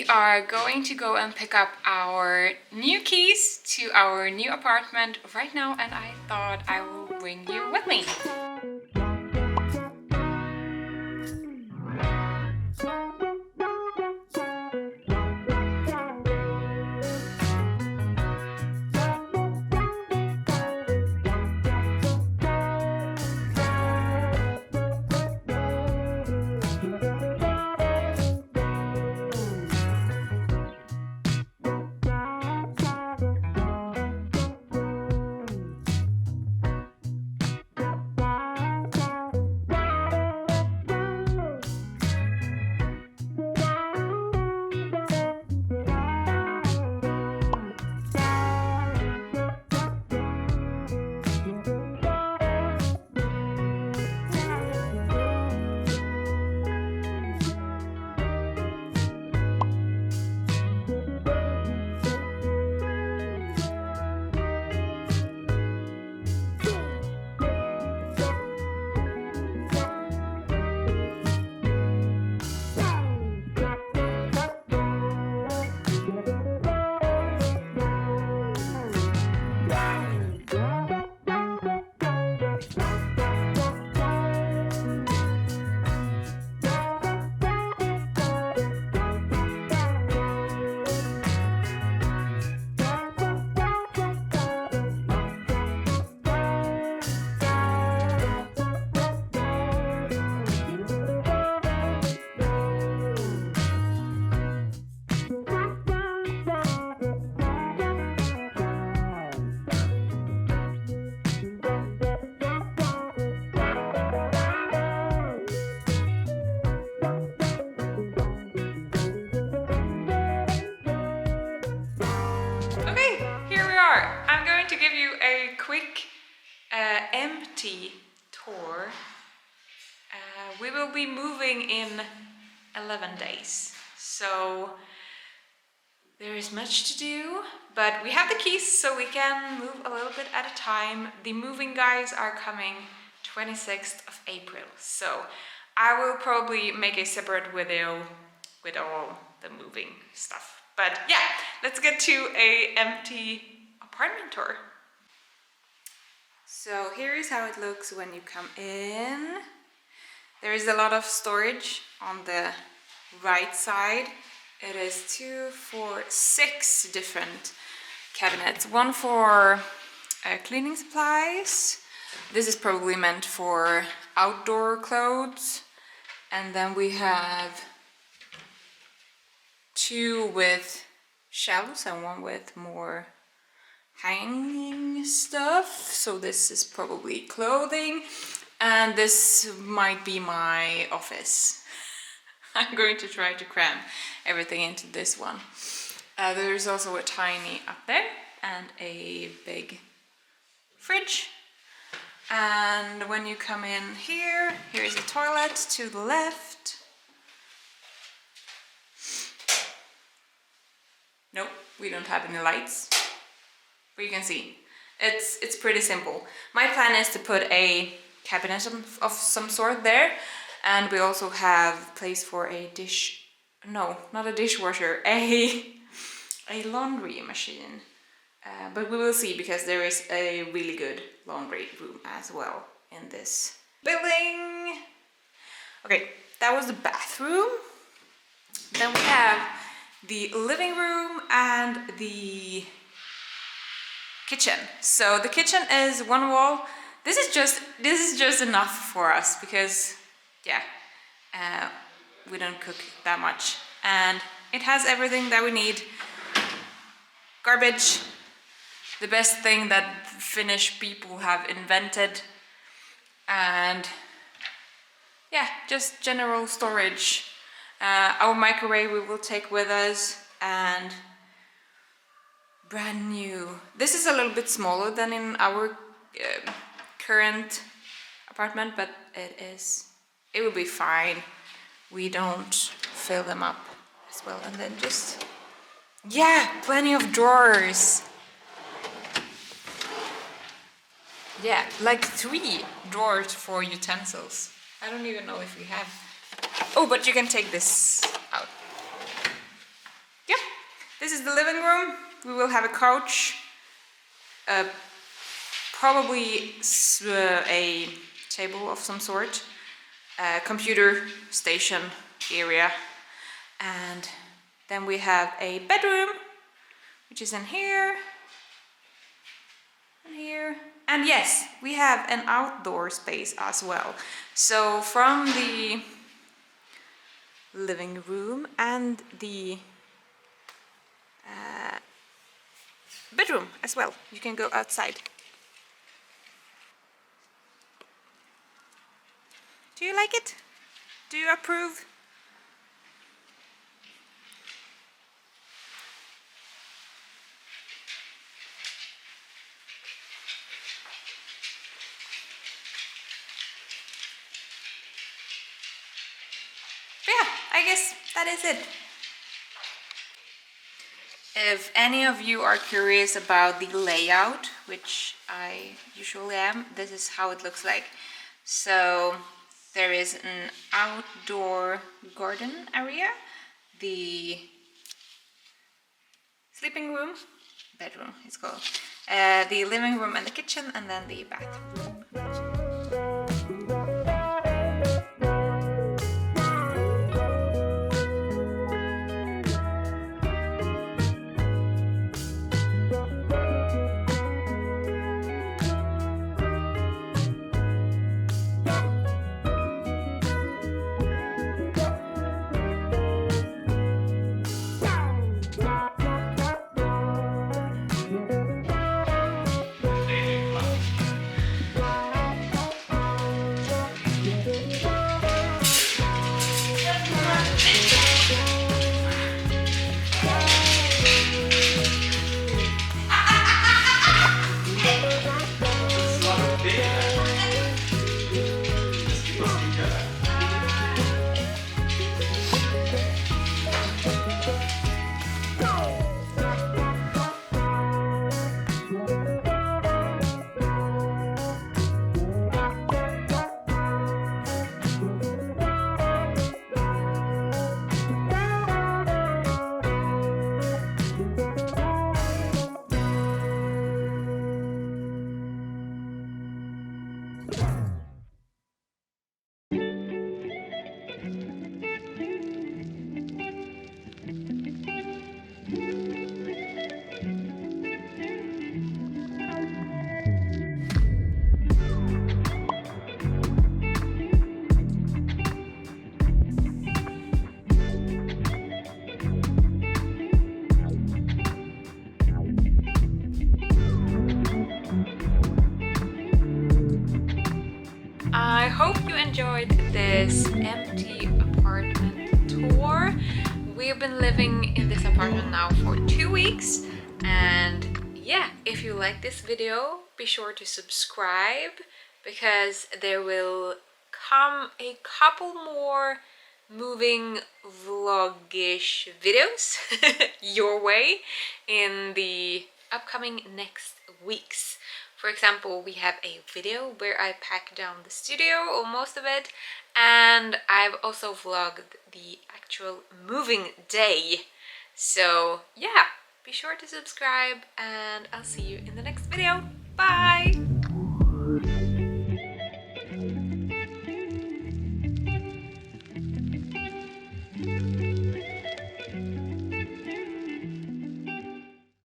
are going to go and pick up our new keys to our new apartment right now, and I thought I will bring you with me. I'm going to give you a quick empty tour. We will be moving in 11 days, so there is much to do, but we have the keys so we can move a little bit at a time. The moving guys are coming 26th of April, so I will probably make a separate video with all the moving stuff. But yeah, let's get to a empty apartment tour. So here is how it looks when you come in. There is a lot of storage on the right side. It is 2, 4, 6 different cabinets. One for cleaning supplies. This is probably meant for outdoor clothes. And then we have 2 with shelves and 1 with more hanging stuff. So this is probably clothing, and this might be my office. I'm going to try to cram everything into this one. There's also a tiny up there and a big fridge. And when you come in here, here is a toilet to the left. Nope, we don't have any lights. But you can see, it's pretty simple. My plan is to put a cabinet of some sort there, and we also have place for a not a dishwasher, a laundry machine. But we will see, because there is a really good laundry room as well in this building. Okay, that was the bathroom. Then we have the living room and the kitchen. So the kitchen is one wall. This is just enough for us, because yeah, we don't cook that much, and it has everything that we need. Garbage, the best thing that Finnish people have invented, and yeah, just general storage. Our microwave we will take with us, and brand new. This is a little bit smaller than in our current apartment, but it will be fine. We don't fill them up as well. And then just, yeah, plenty of drawers. Yeah, like 3 drawers for utensils. I don't even know if we have. Oh, but you can take this out. This is the living room. We will have a couch, probably a table of some sort, a computer station area, and then we have a bedroom, which is in here, and here. And yes, we have an outdoor space as well. So from the living room and the bedroom as well, you can go outside. Do you like it? Do you approve? Yeah, I guess that is it. If any of you are curious about the layout, which I usually am, this is how it looks like. So there is an outdoor garden area, the sleeping room, bedroom it's called, the living room and the kitchen, and then the bathroom. I hope you enjoyed this empty apartment tour. We've been living in this apartment now for 2 weeks, and yeah, if you like this video, be sure to subscribe, because there will come a couple more moving vlog-ish videos your way in the upcoming next weeks. For example, we have a video where I pack down the studio, or most of it, and I've also vlogged the actual moving day. So yeah, be sure to subscribe, and I'll see you in the next video. Bye!